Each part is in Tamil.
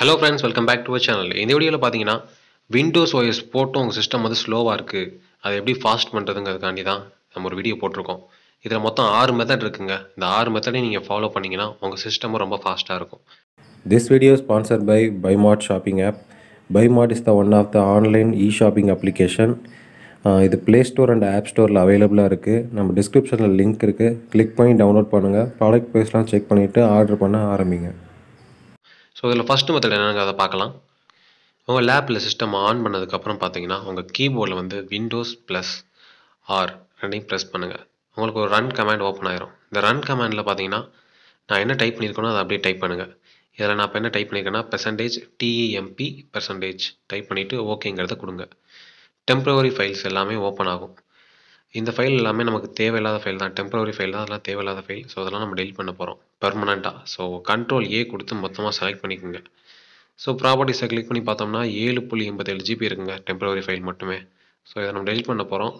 Hello friends, welcome back to our channel. இந்த வீடியோவில் பார்த்தீங்கன்னா விண்டோஸ் ஓஎஸ் போட்டு உங்கள் சிஸ்டம் வந்து ஸ்லோவாக இருக்குது, அதை எப்படி ஃபாஸ்ட் பண்ணுறதுங்கிறதுக்காண்டி தான் நம்ம ஒரு வீடியோ போட்டிருக்கோம். இதில் மொத்தம் 6 மெத்தட் இருக்குங்க. இந்த 6 மெத்தடையும் நீங்கள் ஃபாலோ பண்ணிங்கன்னா உங்கள் சிஸ்டமும் ரொம்ப ஃபாஸ்ட்டாக இருக்கும். This video is sponsored by BuyMart shopping app. BuyMart is the one of the online e-shopping application. இது ப்ளே ஸ்டோர் அண்ட் ஆப் ஸ்டோரில் அவைலபிளாக இருக்குது. நம்ம டிஸ்கிரிப்ஷனில் லிங்க் இருக்குது, கிளிக் பண்ணி டவுன்லோட் பண்ணுங்கள். ப்ராடக்ட் ப்ரைஸ்லாம் செக் பண்ணிவிட்டு ஆர்டர் பண்ண ஆரம்பிங்க. ஸோ இதில் ஃபஸ்ட்டு மெத்தட் என்னென்னு அதை பார்க்கலாம். உங்கள் லேப்பில் சிஸ்டம் ஆன் பண்ணதுக்கப்புறம் பார்த்தீங்கன்னா உங்கள் கீபோர்டில் வந்து விண்டோஸ் ப்ளஸ் ஆர் ரெண்டையும் ப்ரெஸ் பண்ணுங்கள். உங்களுக்கு ஒரு ரன் கமாண்ட் ஓப்பன் ஆயிரும். இந்த ரன் கமாண்டில் பார்த்தீங்கன்னா நான் என்ன டைப் பண்ணியிருக்கேனோ அதை அப்படியே டைப் பண்ணுங்கள். இதில் நான் இப்போ என்ன டைப் பண்ணியிருக்கேன்னா %TEMP டைப் பண்ணிவிட்டு ஓகேங்கிறத கொடுங்க. டெம்ப்ரவரி ஃபைல்ஸ் எல்லாமே ஓப்பன் ஆகும். இந்த ஃபைல் எல்லாமே நமக்கு தேவையில்லாத ஃபைல் தான், டெம்ப்ரவரி ஃபைல் தான், அதெல்லாம் தேவையில்லாத ஃபைல். ஸோ அதெல்லாம் நம்ம டெலிட் பண்ண போகிறோம் பெர்மனெண்ட்டாக. ஸோ Ctrl+A கொடுத்து மொத்தமாக செலக்ட் பண்ணிக்கோங்க. ஸோ ப்ராப்பர்ட்டிஸை கிளிக் பண்ணி பார்த்தோம்னா 7.87 GB இருக்குங்க டெம்ப்ரவரி ஃபைல் மட்டுமே. ஸோ இதை நம்ம டெலிட் பண்ண போகிறோம்.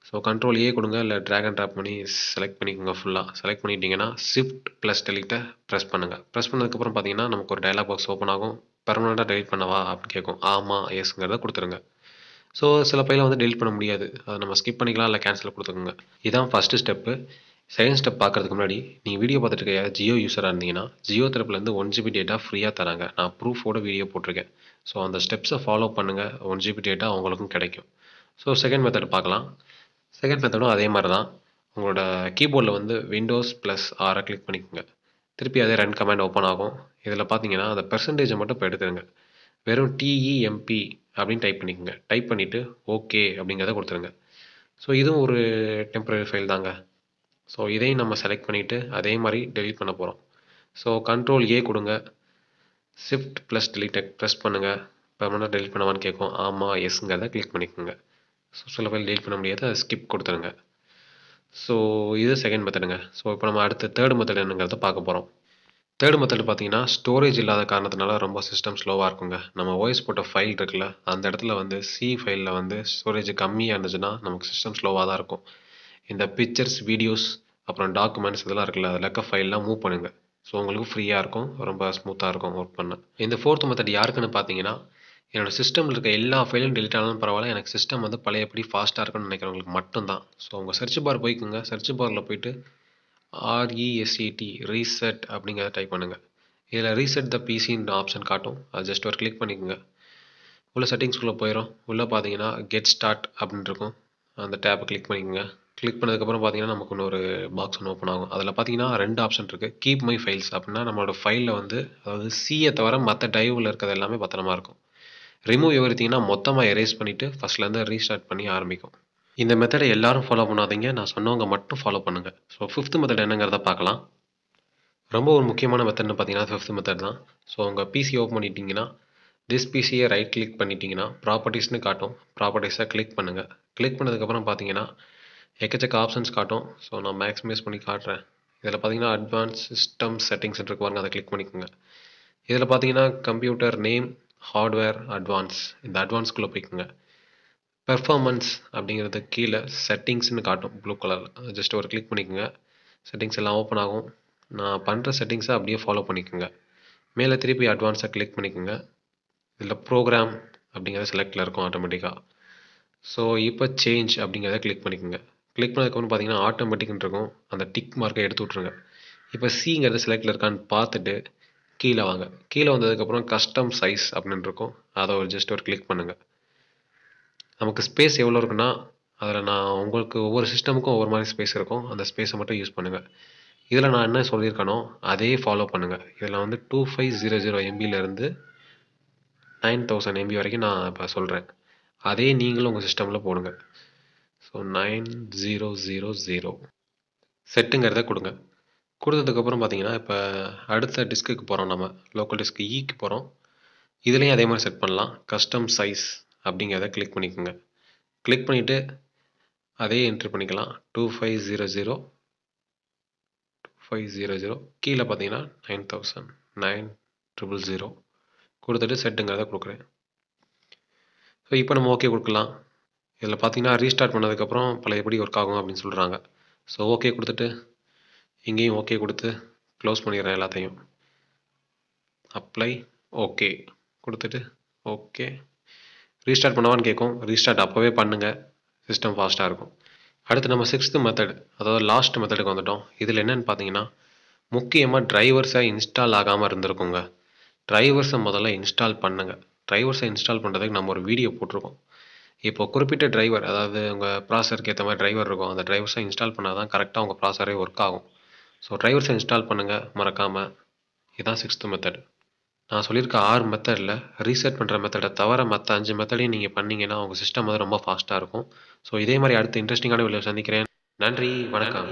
ஸோ Ctrl+A கொடுங்க, இல்லை ட்ராக் அண்ட் ட்ராப் பண்ணி செலக்ட் பண்ணிக்கோங்க. ஃபுல்லாக செலக்ட் பண்ணிட்டீங்கன்னா Shift+Delete ப்ரெஸ் பண்ணுங்கள். ப்ரெஸ் பண்ணதுக்கப்புறம் பார்த்தீங்கன்னா நமக்கு ஒரு டயலாக் பாக்ஸ் ஓப்பன் ஆகும். பெர்மனெண்ட்டாக டெலிட் பண்ணவா அப்படின்னு கேட்கும். ஆமாம், எஸ்ங்கிறத கொடுத்துருங்க. ஸோ சில ஃபைலை வந்து டெலிட் பண்ண முடியாது, அதை நம்ம ஸ்கிப் பண்ணிக்கலாம், இல்லை கேன்சல் கொடுத்துக்கோங்க. இதான் ஃபஸ்ட்டு ஸ்டெப்பு. செகண்ட் ஸ்டெப் பார்க்குறதுக்கு முன்னாடி நீங்கள் வீடியோ பார்த்துட்டு இருக்க ஜியோ யூஸராக இருந்தீங்கன்னா ஜியோ தரப்புலேருந்து 1 GB டேட்டா ஃப்ரீயாக தராங்க. நான் ப்ரூஃபோட வீடியோ போட்டிருக்கேன். ஸோ அந்த ஸ்டெப்ஸை ஃபாலோ பண்ணுங்கள், 1 GB டேட்டா உங்களுக்கும் கிடைக்கும். ஸோ செகண்ட் மெத்தட் பார்க்கலாம். செகண்ட் மெத்தடும் அதே மாதிரி தான். உங்களோட கீபோர்டில் வந்து விண்டோஸ் ப்ளஸ் ஆரை கிளிக் பண்ணிக்கோங்க. திருப்பி அதே ரன் கமாண்ட் ஓப்பன் ஆகும். இதில் பார்த்தீங்கன்னா அந்த பெர்சன்டேஜை மட்டும் இப்போ எடுத்துருங்க. வெறும் TEMP அப்படின்னு டைப் பண்ணிக்கோங்க. டைப் பண்ணிவிட்டு ஓகே அப்படிங்கிறத கொடுத்துருங்க. ஸோ இதுவும் ஒரு டெம்பரரி ஃபைல் தாங்க. ஸோ இதையும் நம்ம செலக்ட் பண்ணிவிட்டு அதே மாதிரி டெலிட் பண்ண போகிறோம். ஸோ Ctrl+A கொடுங்க, Shift+Delete ப்ரெஸ் பண்ணுங்கள். பெர்மனெண்ட் டெலிட் பண்ணவான்னு கேட்கும். ஆமாம், எஸ்ங்கிறத கிளிக் பண்ணிக்கோங்க. ஸோ சில ஃபைல் டெலிட் பண்ண முடியாது, அதை ஸ்கிப் கொடுத்துருங்க. ஸோ இது செகண்ட் மெத்தடுங்க. ஸோ இப்போ நம்ம அடுத்த தேர்ட் மெத்தட் என்னங்கிறத பார்க்க போகிறோம். தேர்ட் மெத்தட் பார்த்தீங்கன்னா ஸ்டோரேஜ் இல்லாத காரணத்தினால ரொம்ப சிஸ்டம் ஸ்லோவாக இருக்குங்க. நம்ம ஓஎஸ் போட்ட ஃபைல் இருக்குல்ல, அந்த இடத்துல வந்து சி ஃபைலில் வந்து ஸ்டோரேஜ் கம்மியாக இருந்துச்சுன்னா நமக்கு சிஸ்டம் ஸ்லோவாக தான் இருக்கும். இந்த பிக்சர்ஸ், வீடியோஸ், அப்புறம் டாக்குமெண்ட்ஸ் இதெல்லாம் இருக்குல்ல, அதில் இருக்க ஃபைல்லாம் மூவ் பண்ணுங்கள். ஸோ உங்களுக்கு ஃப்ரீயாக இருக்கும், ரொம்ப ஸ்மூத்தாக இருக்கும் ஒர்க் பண்ண. இந்த ஃபோர்த் மெத்தட் யாருக்குன்னு பார்த்தீங்கன்னா, என்னோடய சிஸ்டமில் இருக்க எல்லா ஃபைலும் டெலிட் ஆனாலும் பரவாயில்ல, எனக்கு சிஸ்டம் வந்து பழையபடி ஃபாஸ்ட்டாக இருக்குன்னு நினைக்கிறவங்களுக்கு மட்டும்தான். ஸோ உங்கள் சர்ச் பார் போய்க்குங்க. சர்ச் பாரில் போய்ட்டு RESET ரீசெட் அப்படிங்கிறத டைப் பண்ணுங்கள். இதில் ரீசெட் த பிசின்னு ஆப்ஷன் காட்டும், அது ஜஸ்ட் ஒரு கிளிக் பண்ணிக்கோங்க. உள்ள செட்டிங்ஸ்குள்ளே போயிடும். உள்ளே பார்த்தீங்கன்னா கெட் ஸ்டார்ட் அப்படின்னு இருக்கும், அந்த டேப்பை கிளிக் பண்ணிக்கோங்க. கிளிக் பண்ணதுக்கப்புறம் பார்த்தீங்கன்னா நமக்கு இன்னொரு பாக்ஸ் ஒன்று ஓப்பன் ஆகும். அதில் பார்த்தீங்கன்னா 2 ஆப்ஷன் இருக்குது. கீப் மை ஃபைல்ஸ் அப்படின்னா நம்மளோட ஃபைலில் வந்து, அதாவது சியை தவிர மற்ற டைவில் இருக்கிறது எல்லாமே பத்திரமா இருக்கும். ரிமூவ் எவ்ரிதிங்னா மொத்தமாக எரேஸ் பண்ணிவிட்டு ஃபஸ்ட்லேருந்து ரீஸ்டார்ட் பண்ணி ஆரம்பிக்கும். இந்த மெத்தடை எல்லாரும் ஃபாலோ பண்ணாதீங்க, நான் சொன்னவங்க மட்டும் ஃபாலோ பண்ணுங்கள். ஸோ ஃபிஃப்த் மெத்தட் என்னங்கிறத பார்க்கலாம். ரொம்ப ஒரு முக்கியமான மெத்தட்னு பார்த்தீங்கன்னா ஃபிஃப்த் மெத்தட் தான். ஸோ உங்கள் பிசி ஓப்பன் பண்ணிட்டீங்கன்னா திஸ் பிசியை ரைட் கிளிக் பண்ணிட்டீங்கன்னா ப்ராப்பர்ட்டிஸ்னு காட்டும். ப்ராப்பர்ட்டிஸை கிளிக் பண்ணுங்கள். கிளிக் பண்ணதுக்கப்புறம் பார்த்தீங்கன்னா எக்கச்சக்க ஆப்ஷன்ஸ் காட்டும். ஸோ நான் மேக்ஸிமைஸ் பண்ணி காட்டுறேன். இதில் பார்த்தீங்கன்னா அட்வான்ஸ் சிஸ்டம் செட்டிங்ஸ் இருக்கு பாருங்க, அதை கிளிக் பண்ணிக்கோங்க. இதில் பார்த்தீங்கன்னா கம்ப்யூட்டர் நேம், ஹார்ட்வேர், அட்வான்ஸ், இந்த அட்வான்ஸ்குள்ளே போய்க்குங்க. பெர்ஃபார்மன்ஸ் அப்படிங்கிறது கீழே செட்டிங்ஸ்னு காட்டும் ப்ளூ கலர், ஜஸ்ட் ஒரு கிளிக் பண்ணிக்கோங்க. செட்டிங்ஸ் எல்லாம் ஓப்பன் ஆகும். நான் பண்ணுற செட்டிங்ஸை அப்படியே ஃபாலோ பண்ணிக்கோங்க. மேலே திருப்பி அட்வான்ஸாக கிளிக் பண்ணிக்கோங்க. இதில் ப்ரோக்ராம் அப்படிங்கிறத செலக்டில் இருக்கும் ஆட்டோமேட்டிக்காக. ஸோ இப்போ சேஞ்ச் அப்படிங்கிறத கிளிக் பண்ணிக்கோங்க. கிளிக் பண்ணதுக்கப்புறம் பார்த்தீங்கன்னா ஆட்டோமேட்டிக்னு இருக்கும், அந்த டிக் மார்க்கை எடுத்து விட்ருங்க. இப்போ சிங்கிறது செலக்டில் இருக்கான்னு பார்த்துட்டு கீழே வாங்க. கீழே வந்ததுக்கப்புறம் கஸ்டம் சைஸ் அப்படின்னு இருக்கும், அதை ஒரு ஜஸ்ட் ஒரு கிளிக் பண்ணுங்கள். நமக்கு ஸ்பேஸ் எவ்வளோ இருக்குன்னா, அதில் நான் உங்களுக்கு ஒவ்வொரு சிஸ்டமுக்கும் ஒவ்வொரு மாதிரி ஸ்பேஸ் இருக்கும், அந்த ஸ்பேஸை மட்டும் யூஸ் பண்ணுங்கள். இதில் நான் என்ன சொல்லியிருக்கேனோ அதே ஃபாலோ பண்ணுங்கள். இதில் வந்து 2500 MBலேருந்து 9000 MB வரைக்கும் நான் இப்போ சொல்கிறேன். அதே நீங்களும் உங்கள் சிஸ்டமில் போடுங்க. ஸோ 9000 செட்டுங்கிறத கொடுங்க. கொடுத்ததுக்கப்புறம் பார்த்தீங்கன்னா இப்போ அடுத்த டிஸ்க்குக்கு போகிறோம், நம்ம லோக்கல் டிஸ்க் ஈக்கு போகிறோம். இதுலேயும் அதே மாதிரி செட் பண்ணலாம். கஸ்டம் சைஸ் அப்படிங்கிறத கிளிக் பண்ணிக்கோங்க. கிளிக் பண்ணிவிட்டு அதே என்ட்ரு பண்ணிக்கலாம். 2500 கீழே பார்த்தீங்கன்னா 9000 கொடுத்துட்டு செட்டுங்கிறத கொடுக்குறேன். ஸோ இப்போ நம்ம ஓகே கொடுக்கலாம். இதில் பார்த்தீங்கன்னா ரீஸ்டார்ட் பண்ணதுக்கப்புறம் பழையபடி ஒர்க் ஆகும் அப்படின்னு சொல்கிறாங்க. ஸோ ஓகே கொடுத்துட்டு இங்கேயும் ஓகே கொடுத்து க்ளோஸ் பண்ணிடுறேன் எல்லாத்தையும். அப்ளை, ஓகே கொடுத்துட்டு ஓகே ரீஸ்டார்ட் பண்ணவான்னு கேட்கும். ரீஸ்டார்ட் அப்போவே பண்ணுங்கள், சிஸ்டம் ஃபாஸ்ட்டாக இருக்கும். அடுத்து நம்ம 6th மெத்தட், அதாவது லாஸ்ட் மெத்தடுக்கு வந்துட்டோம். இதில் என்னென்னு பார்த்தீங்கன்னா, முக்கியமாக டிரைவர்ஸை இன்ஸ்டால் ஆகாமல் இருந்திருக்குங்க. டிரைவர்ஸை முதல்ல இன்ஸ்டால் பண்ணுங்கள். டிரைவர்ஸை இன்ஸ்டால் பண்ணுறதுக்கு நம்ம ஒரு வீடியோ போட்டிருக்கோம். இப்போ குறிப்பிட்ட டிரைவர், அதாவது உங்கள் ப்ராசருக்கு ஏற்ற மாதிரி டிரைவர் இருக்கும், அந்த டிரைவர்ஸை இன்ஸ்டால் பண்ணால் தான் கரெக்டாக உங்கள் ப்ராசரே ஒர்க் ஆகும். ஸோ டிரைவர்ஸை இன்ஸ்டால் பண்ணுங்கள் மறக்காமல். இதுதான் 6th மெத்தட். நான் சொல்லியிருக்க 6 மெத்தடில் ரீசெட் பண்ணுற மெத்தடை தவிர மற்ற 5 மெத்தடையும் நீங்கள் பண்ணீங்கன்னா உங்கள் சிஸ்டம் வந்து ரொம்ப ஃபாஸ்ட்டாக இருக்கும். ஸோ இதே மாதிரி அடுத்த இன்ட்ரெஸ்டிங்கான வீடியோவில் சந்திக்கிறேன். நன்றி, வணக்கம்.